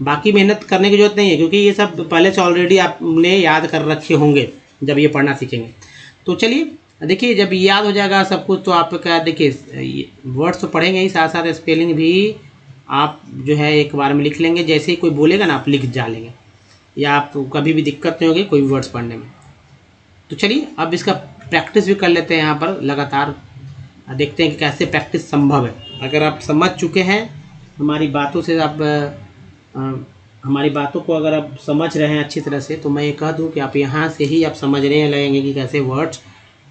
बाकी मेहनत करने की जरूरत नहीं है, क्योंकि ये सब पहले से ऑलरेडी आपने याद कर रखे होंगे जब ये पढ़ना सीखेंगे। तो चलिए देखिए, जब याद हो जाएगा सब कुछ तो आप क्या, देखिए वर्ड्स तो पढ़ेंगे ही, साथ साथ स्पेलिंग भी आप जो है एक बार में लिख लेंगे। जैसे ही कोई बोलेगा ना, आप लिख डालेंगे, या आपको कभी भी दिक्कत नहीं होगी कोई वर्ड्स पढ़ने में। तो चलिए अब इसका प्रैक्टिस भी कर लेते हैं यहाँ पर लगातार, देखते हैं कि कैसे प्रैक्टिस संभव है। अगर आप समझ चुके हैं हमारी बातों से, आप हमारी बातों को अगर आप समझ रहे हैं अच्छी तरह से, तो मैं ये कह दूं कि आप यहाँ से ही आप समझने लगेंगे कि कैसे वर्ड्स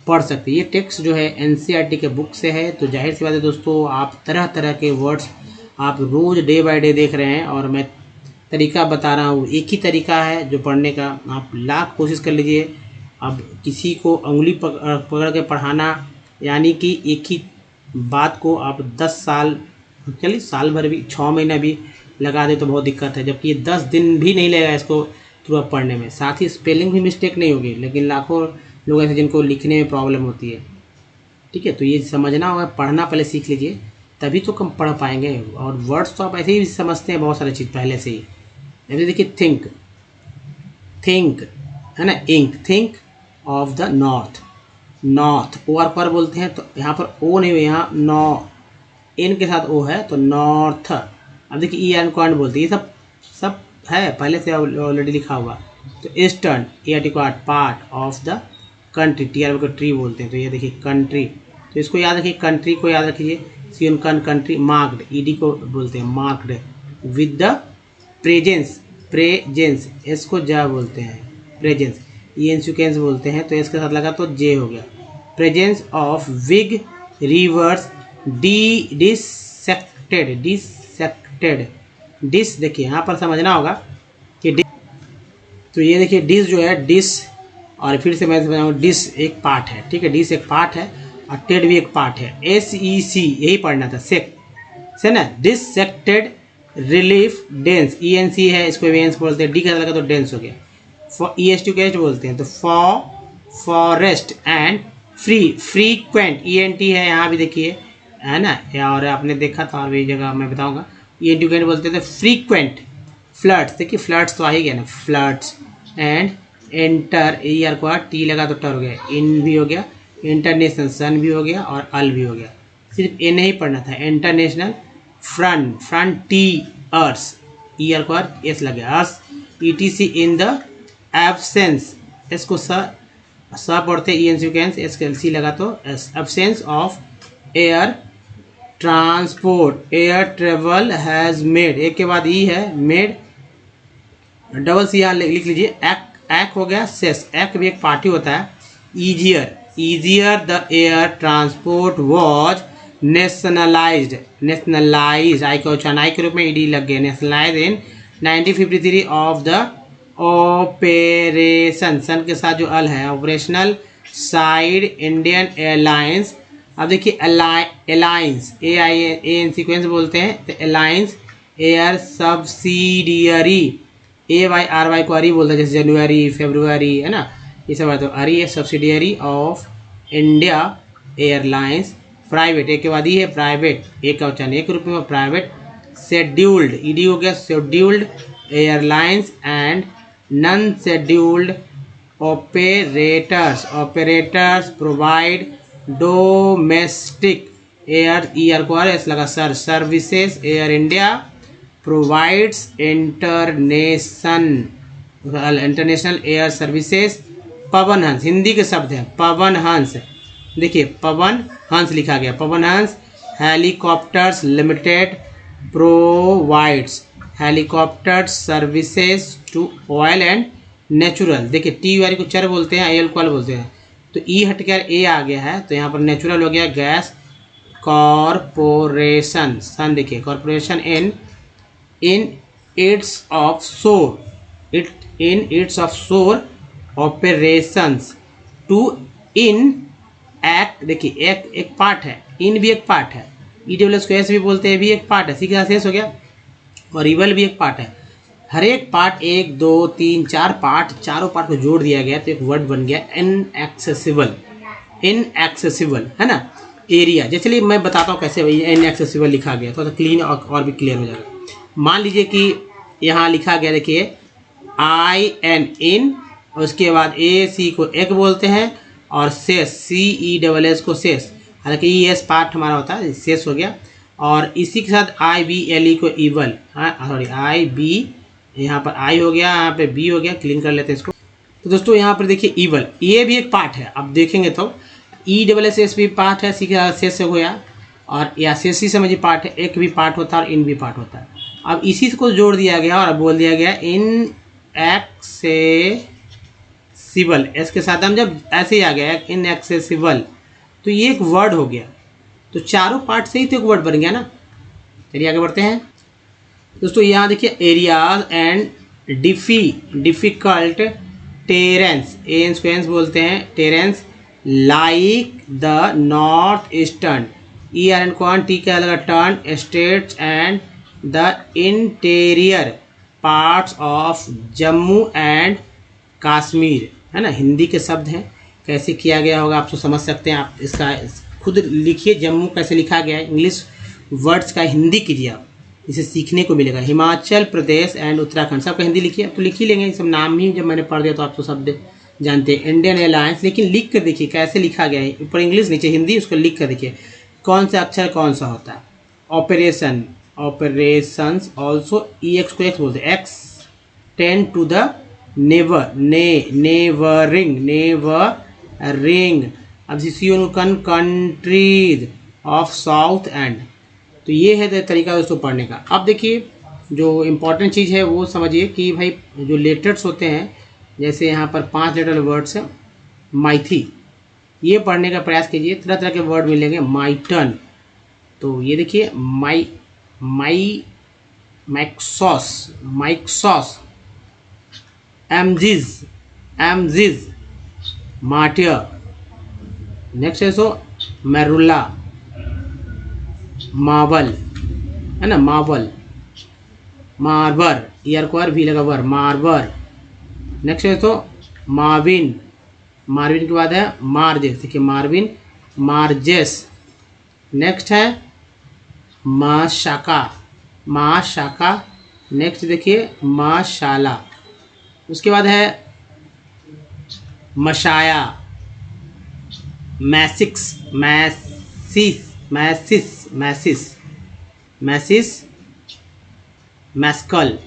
पढ़ सकते हैं। ये टेक्स्ट जो है NCERT के बुक से है, तो जाहिर सी बात है दोस्तों, आप तरह तरह के वर्ड्स आप रोज़ डे बाय डे देख रहे हैं, और मैं तरीका बता रहा हूँ, एक ही तरीका है जो पढ़ने का। आप लाख कोशिश कर लीजिए, अब किसी को उंगली पकड़ के पढ़ाना, यानी कि एक ही बात को आप 10 साल, चलिए साल भर भी, 6 महीना भी लगा दे तो बहुत दिक्कत है, जबकि ये 10 दिन भी नहीं लगेगा इसको थ्रू अप पढ़ने में। साथ ही स्पेलिंग भी मिस्टेक नहीं होगी, लेकिन लाखों लोग ऐसे जिनको लिखने में प्रॉब्लम होती है। ठीक है, तो ये समझना होगा, पढ़ना पहले सीख लीजिए, तभी तो कम पढ़ पाएंगे। और वर्ड्स तो आप ऐसे ही समझते हैं बहुत सारी चीज़ पहले से ही। जैसे देखिए थिंक, थिंक है ना, ink, think of the north, north O R पर बोलते हैं, तो यहाँ पर ओ नहीं है, यहाँ नॉ, इन के साथ ओ है तो नॉर्थ। अब देखिए ई एन कॉन्ट बोलते हैं, ये सब सब है पहले से ऑलरेडी लिखा हुआ। तो eastern A R T part of the country, T R को ट्री बोलते हैं, तो ये देखिए कंट्री, तो इसको याद रखिए, कंट्री को याद रखिए, सी उन कंट्री, मार्क्ड ई डी को बोलते हैं marked, with the presence, presence S को जा बोलते हैं, प्रेजेंस ई एन सिक्वेंस बोलते हैं, तो इसके साथ लगा तो जे हो गया। Presence of big rivers dissected, dissected, डिस देखिए यहाँ पर समझना होगा कि तो ये देखिए डिस जो है, डिस, और फिर से मैं समझाऊँ, डिस एक पार्ट है, ठीक है, डिस एक पार्ट है और टेड भी एक पार्ट है, एस ई सी यही पढ़ना था, सेक से ना, dissected relief dense, E N C है, इसको वेंस बोलते हैं, डी का लगा तो डेंस हो गया। फॉर ई एस टी कैस्ट बोलते हैं, तो forest and free, frequent E N T है, यहाँ भी देखिए है ना, और आपने देखा था और भी जगह मैं बताऊंगा, ई एन टी कैस्ट बोलते थे। फ्रीक्वेंट फ्लड्स, देखिए फ्लड्स तो आ ही गया ना, floods and enter, E R को टी लगा तो टर हो गया, इन भी हो गया, इंटरनेशनल सन भी हो गया और अल भी हो गया, सिर्फ ए नहीं पढ़ना था, international front, frontiers E R को एस लग गया, अर्स E T C in the absence, इसको स पढ़ते ई एन सिक्वेंस, एस के सी लगा तो S, absence of air transport, air travel has made, एक के बाद ई है, मेड डबल सी यहाँ लिख लीजिए, एक हो गया, सेस एक भी एक पार्टी होता है, easier, easier the air transport was nationalized, nationalize I को आई के रूप में ईडी लग गए, nationalize in 1953 of the operation, सन के साथ जो अल है, ऑपरेशनल साइड इंडियन एयरलाइंस। अब देखिए alliance, A I N sequence बोलते हैं, तो alliance air subsidiary, A Y R Y को अरी बोलते हैं, जैसे जनवरी फरवरी है ना, ये सब है, तो अरी है subsidiary of India airlines, private एक के बाद ही है, प्राइवेट एक का उच्चारण एक रूप में, प्राइवेट शेड्यूल्ड ई डी हो गया, scheduled airlines and non scheduled operators, operators provide domestic air E R को आर एस लगा sir, services, Air India provides international air services. Pawan Hans Hindi के शब्द हैं, पवन हंस, देखिए पवन हंस लिखा गया, Pawan Hans helicopters limited provides helicopter services to oil and natural, देखिए टी वाली को चर बोलते हैं, एल को अल बोलते हैं, तो ई हटकर ए आ गया है, तो यहाँ पर नेचुरल हो गया, गैस कॉरपोरेशन, सन देखिए कॉरपोरेशन इन इट्स ऑफ शोर, इन इट्स ऑफ शोर ऑपरेशंस टू इन एक्ट, देखिए एक पार्ट है, इन भी एक पार्ट है, ई डब्ल्यू एस को एस भी बोलते हैं, भी एक पार्ट है, सीखा शेष हो गया, और इवल भी एक पार्ट है, हर एक पार्ट 1 2 3 4 पार्ट, चारों पार्ट को जोड़ दिया गया तो एक वर्ड बन गया इनएक्सेसिबल, इनएक्सेसिबल है ना, एरिया। जैसे चलिए मैं बताता हूँ कैसे इनएक्सेसिबल लिखा गया, थोड़ा क्लीन और भी क्लियर हो जाएगा। मान लीजिए कि यहाँ लिखा गया, देखिए आई एन इन, उसके बाद ए सी को एक बोलते हैं, और शेष सी ई डबल एस को शेष, हालांकि ई एस पार्ट हमारा होता है, शेष हो गया, और इसी के साथ आई बी एल ई को इवल, सॉरी आई बी, यहाँ पर आई हो गया, यहाँ पे बी हो गया, क्लीन कर लेते हैं इसको। तो दोस्तों यहाँ पर देखिए इवल, ये भी एक पार्ट है, अब देखेंगे तो ई डबल एस एस भी पार्ट है, सी के शेष से होया, और या शेष सी समझिए पार्ट है, एक भी पार्ट होता है और इन भी पार्ट होता है। अब इसी को जोड़ दिया गया और बोल दिया गया इन एक्सेसिबल, एस के साथ हम जब ऐसे ही आ गया इन एक्सेसिबल, तो ये एक वर्ड हो गया, तो चारों पार्ट से ही तो एक वर्ड बन गया ना। चलिए आगे बढ़ते हैं। दोस्तों यहाँ देखिए एरियाज एंड डिफिकल्ट टेरेंस, एंस बोलते हैं terrains, like the north eastern, E R N कॉन टी क्या लगा turn states and the interior parts of Jammu and Kashmir, है ना। हिंदी के शब्द हैं, कैसे किया गया होगा आप तो समझ सकते हैं। आप इसका खुद लिखिए, जम्मू कैसे लिखा गया है, इंग्लिश वर्ड्स का हिंदी कीजिए आप, इसे सीखने को मिलेगा। हिमाचल प्रदेश एंड उत्तराखंड सबका हिंदी लिखिए, अब तो लिख ही लेंगे, ये सब नाम ही जब मैंने पढ़ दिया तो आप तो शब्द जानते हैं। इंडियन एयरलाइंस, लेकिन लिख कर देखिए कैसे लिखा गया है, ऊपर इंग्लिश नीचे हिंदी, उसको लिख कर देखिए कौन सा अक्षर कौन सा होता है। Operation, operations also E X को एक्स बोलते हैं, extend to the neighbour, neighbouring. अब सियोनुकन कंट्रीज ऑफ साउथ एंड, तो ये है तरीका दोस्तों पढ़ने का। अब देखिए जो इम्पोर्टेंट चीज़ है वो समझिए कि भाई जो लेटर्स होते हैं, जैसे यहाँ पर 5 लेटर वर्ड्स हैं, माइथी, ये पढ़ने का प्रयास कीजिए, तरह तरह के वर्ड मिलेंगे। माइटन, तो ये देखिए माइक्सॉस, एमजिज, मार्टियर, नेक्स्ट है सो मेरुला, मार्बल, है ना, मार्बर, ईयर को भी लगा वर, मार्बर। नेक्स्ट है तो मार्विन के बाद है मार्जेस, देखिए मार्विन, मार्जेस। नेक्स्ट है माशाका, नेक्स्ट देखिए माशाला। उसके बाद है मशाया, मैसिस, मैस्कल,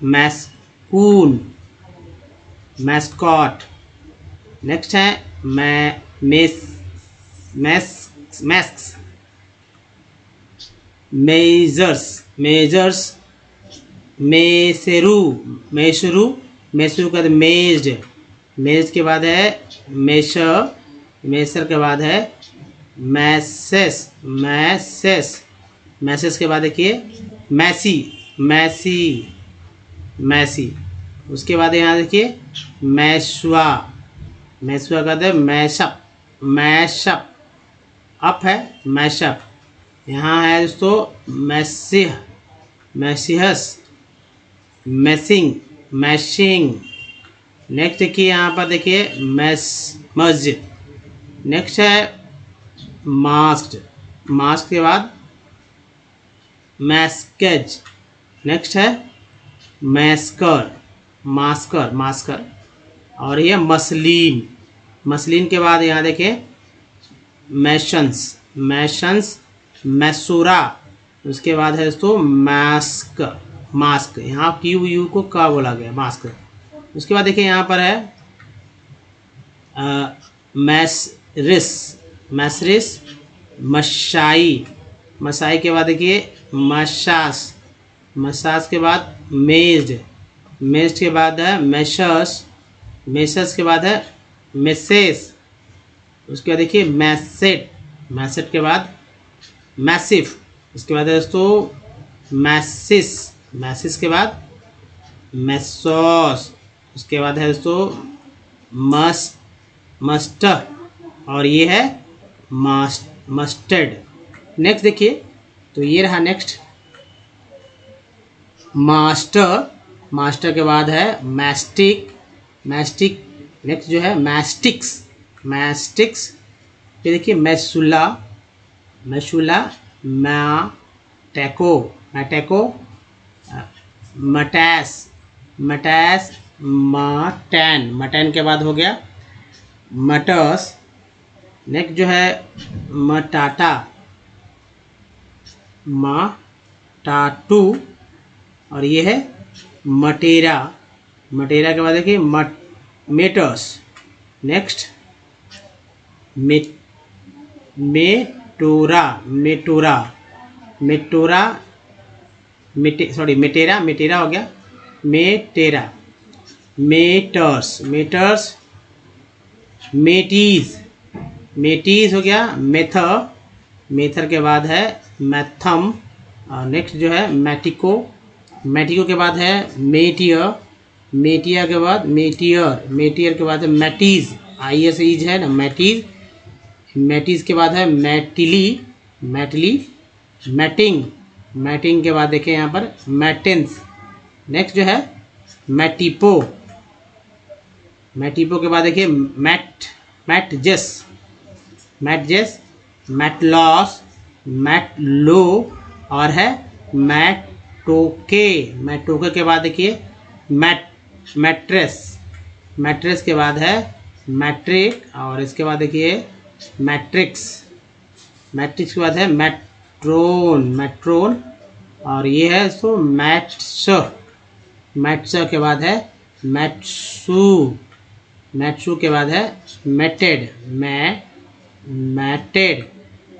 मैस्कून, मैस्कॉट। नेक्स्ट है मेजर्स, मेशरू के बाद मेज के बाद है मेसर के बाद है मैसेस के बाद देखिए मैसी। उसके बाद यहाँ देखिए मैशुआ के बाद है मैशअप, अप है मैशअप। यहाँ है दोस्तों मैसिहस, मैशिंग। नेक्स्ट देखिए यहाँ पर देखिए मस्जिद। नेक्स्ट है मास्क के बाद मैस्केज। नेक्स्ट है मास्कर। और ये मसलिन के बाद यहाँ देखिए मैशंस, मैसूरा। उसके बाद है दोस्तों मास्क, यहाँ क्यू को का बोला गया, मास्क। उसके बाद देखिए यहाँ पर है मैसरिस, मसाई के बाद देखिए मसाज के बाद मेज्ड के बाद है मेशर्स के बाद है मेसेस। उसके बाद देखिए मैसेट के बाद मैसिव। उसके बाद है दोस्तों मैसिस के बाद मैसॉस। उसके बाद है दोस्तों मस्टर्ड, और ये है मस्टर्ड। नेक्स्ट देखिए, तो ये रहा नेक्स्ट मास्टर के बाद है मैस्टिक। नेक्स्ट जो है मैस्टिक्स। फिर देखिए मैशुला, मैटेको, मटैस, मटैन के बाद हो गया मटर्स। नेक्स्ट जो है टाटू, और ये है मटेरा के बाद देखिए मेटर्स। मेटोरा, मेटेरा हो गया मेटेरा। मेटर्स, मेटीज हो गया मेथर के बाद है मैथम। और नेक्स्ट जो है मैटिको, मैटिको के बाद है मेटियर, मेटिया के बाद मेटियर, मेटियर के बाद है मैटीज, आई एस ईज है ना मैटीज, मैटीज के बाद है मैटिली, मैटिली, मैटिंग, मैटिंग के बाद देखें यहाँ पर मैटेंस। नेक्स्ट जो है मैटिपो, मैटिपो के बाद देखिए मैटजेस, मैटजेस, मैटलॉस, मैटलो और है मैटोके, मैटोके के बाद देखिए मैट्रेस, मैट्रेस के बाद है मैट्रिक और इसके बाद देखिए मैट्रिक्स, मैट्रिक्स के बाद है मैट्रोन, मैट्रोन और ये है इसको मैट्स, मैट्स के बाद है मैट्सू, मैट्सू के बाद है मैटेड, मैटेड,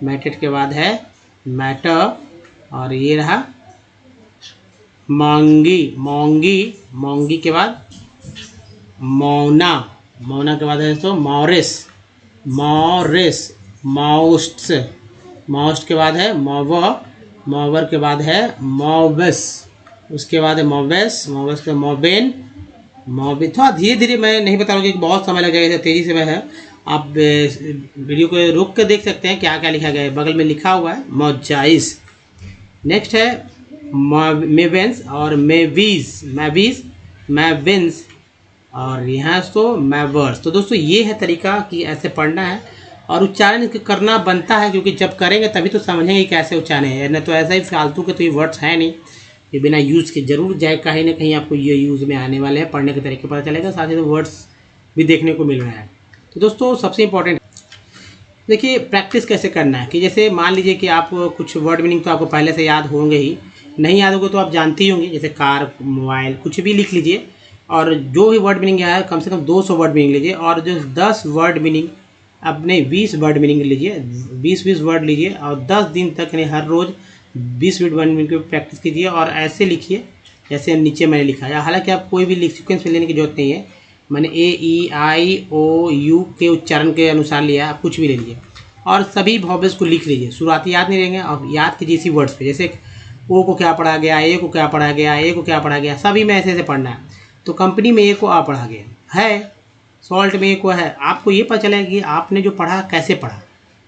मैटेड के बाद है मैटर और ये रहा मोंगी, मोंगी, मोंगी के बाद मौना, मौना के बाद है तो मॉरिस, मॉरिस, माउस्ट, माउस्ट के बाद है मॉवर, मॉवर के बाद है मॉबस, उसके बाद है मॉबेस, मॉबेस के मॉबेन, मॉबे। थोड़ा धीरे धीरे मैं नहीं बता रहा हूँ कि बहुत समय लगेगा, तेज़ी से मैं है, आप वीडियो को रोक कर देख सकते हैं क्या क्या लिखा गया है, बगल में लिखा हुआ है मॉजाइस। नेक्स्ट है मेवेंस और मेवीज, मैवीज, मैवेंस और यहाँ तो मैवर्स। तो दोस्तों ये है तरीका कि ऐसे पढ़ना है और उच्चारण करना बनता है, क्योंकि जब करेंगे तभी तो समझेंगे कैसे उच्चारण है, न तो ऐसा ही फालतू के तो ये वर्ड्स हैं नहीं, ये बिना यूज़ के जरूर जाए कहीं ना कहीं आपको ये यूज़ में आने वाले हैं, पढ़ने के तरीके पता चलेगा, साथ ही तो वर्ड्स भी देखने को मिल रहा है। तो दोस्तों सबसे इम्पोर्टेंट देखिए प्रैक्टिस कैसे करना है कि जैसे मान लीजिए कि आप कुछ वर्ड मीनिंग तो आपको पहले से याद होंगे ही, नहीं याद होगा तो आप जानते ही होंगे, जैसे कार, मोबाइल, कुछ भी लिख लीजिए और जो भी वर्ड मीनिंग है कम से कम 200 वर्ड मीनिंग लीजिए और जो 10 वर्ड मीनिंग अपने 20 वर्ड मीनिंग लीजिए, 20-20 वर्ड लीजिए और 10 दिन तक यानी हर रोज़ 20 वर्ड मीनिंग की प्रैक्टिस कीजिए और ऐसे लिखिए जैसे नीचे मैंने लिखा है। हालांकि आप कोई भी सीक्वेंस में लेने की जरूरत नहीं है, मैंने A-E-I-O-U के उच्चारण के अनुसार लिया, आप कुछ भी ले लीजिए और सभी वॉवेल्स को लिख लीजिए, शुरुआती याद नहीं रहेंगे और याद कीजिए इसी वर्ड्स पे, जैसे ओ को क्या पढ़ा गया, ए को क्या पढ़ा गया, ए को क्या पढ़ा गया, सभी में ऐसे ऐसे पढ़ना है। तो कंपनी में ए को आ पढ़ा गया है, सॉल्ट में ए को है, आपको ये पता चलेगा कि आपने जो पढ़ा कैसे पढ़ा,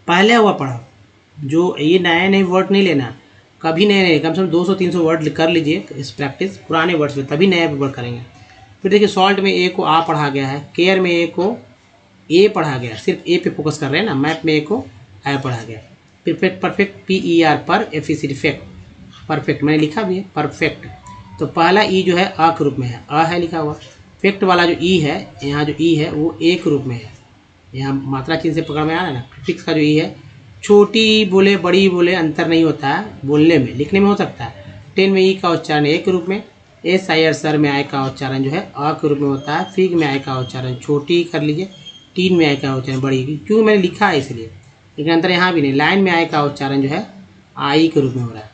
पहले हुआ पढ़ा, जो ये नए नए वर्ड नहीं लेना, कभी नए नए, कम से कम 200-300 वर्ड कर लीजिए इस प्रैक्टिस पुराने वर्ड्स में, तभी नए वर्ड करेंगे। फिर देखिए सॉल्ट में ए को आ पढ़ा गया है, केयर में ए को ए पढ़ा गया, सिर्फ ए पे फोकस कर रहे हैं ना, मैप में ए को आई पढ़ा गया। परफेक्ट, परफेक्ट PER पर एफिसिफेक्ट, परफेक्ट मैंने लिखा भी है परफेक्ट। तो पहला ई जो है अ के रूप में है, अ है लिखा हुआ, फेक्ट वाला जो ई है, यहाँ जो ई है वो ए के रूप में है, यहाँ मात्रा चिन्ह से पकड़ में आ रहा है ना, फिक्स का जो ई है, छोटी बोले बड़ी बोले अंतर नहीं होता है, बोलने में लिखने में हो सकता है। 10 में ई का उच्चारण ए के रूप में, SIR सर में आई का उच्चारण जो है अ के रूप में होता है, फिग में आई का उच्चारण छोटी कर लीजिए, 3 में आई का उच्चारण बड़ी, क्यों मैंने लिखा है इसलिए, लेकिन अंतर यहाँ भी नहीं। लाइन में आई का उच्चारण जो है आई के रूप में हो रहा है,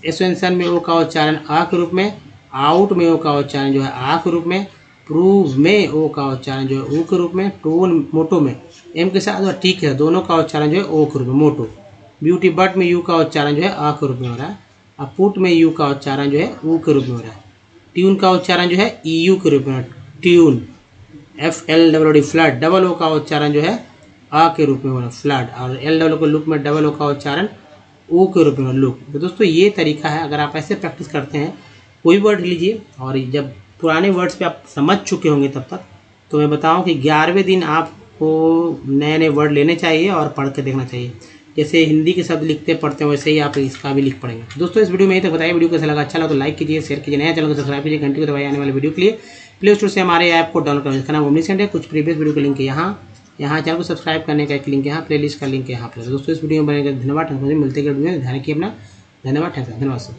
एसोसिएशन में ओ का उच्चारण अ के रूप में, आउट में ओ का उच्चारण जो है आ के रूप में, प्रूव में ओ का उच्चारण जो है ऊ के रूप में, टोन मोटो में एम के साथ ठीक है, दोनों का उच्चारण जो है ओ के रूप में मोटो। ब्यूटी बट में यू का उच्चारण जो है अ के रूप में हो रहा है, और पुट में यू का उच्चारण जो है ऊ के रूप में हो रहा है। ट्यून का उच्चारण जो है EU के रूप में, tune, FLWD flood, double O का उच्चारण जो है अ के रूप में हो रहा है फ्लड, और LW के लुक में डबल ओ का उच्चारण ओ के रूप में लुक। तो दोस्तों ये तरीका है, अगर आप ऐसे प्रैक्टिस करते हैं कोई वर्ड लीजिए और जब पुराने वर्ड्स पे आप समझ चुके होंगे तब तक, तो मैं बताऊं कि 11वें दिन आपको नए नए वर्ड लेने चाहिए और पढ़ के देखना चाहिए, जैसे हिंदी के शब्द लिखते पढ़ते हैं वैसे ही आप इसका भी लिख पढ़ेंगे। दोस्तों इस वीडियो में यही तक बताइए, वीडियो कैसा लगा, अच्छा लगा तो लाइक कीजिए, शेयर कीजिए, नया चैनल को सब्सक्राइब कीजिए, घंटी को दबाइए आने वाले वीडियो के लिए। प्ले स्टोर से हमारे ऐप को डाउनलोड करना, इसका नाम ओमनीसेंट है, कुछ प्रीवियस वीडियो का लिंक है यहाँ चैनल को सब्सक्राइब करने का एक लिंक है यहाँ, प्लेलिस्ट का लिंक है यहाँ पर। दोस्तों इस वीडियो में बनेगा, धन्यवाद, मिलते हैं वीडियो में, ध्यान रखिए अपना, धन्यवाद, धन्यवाद सर।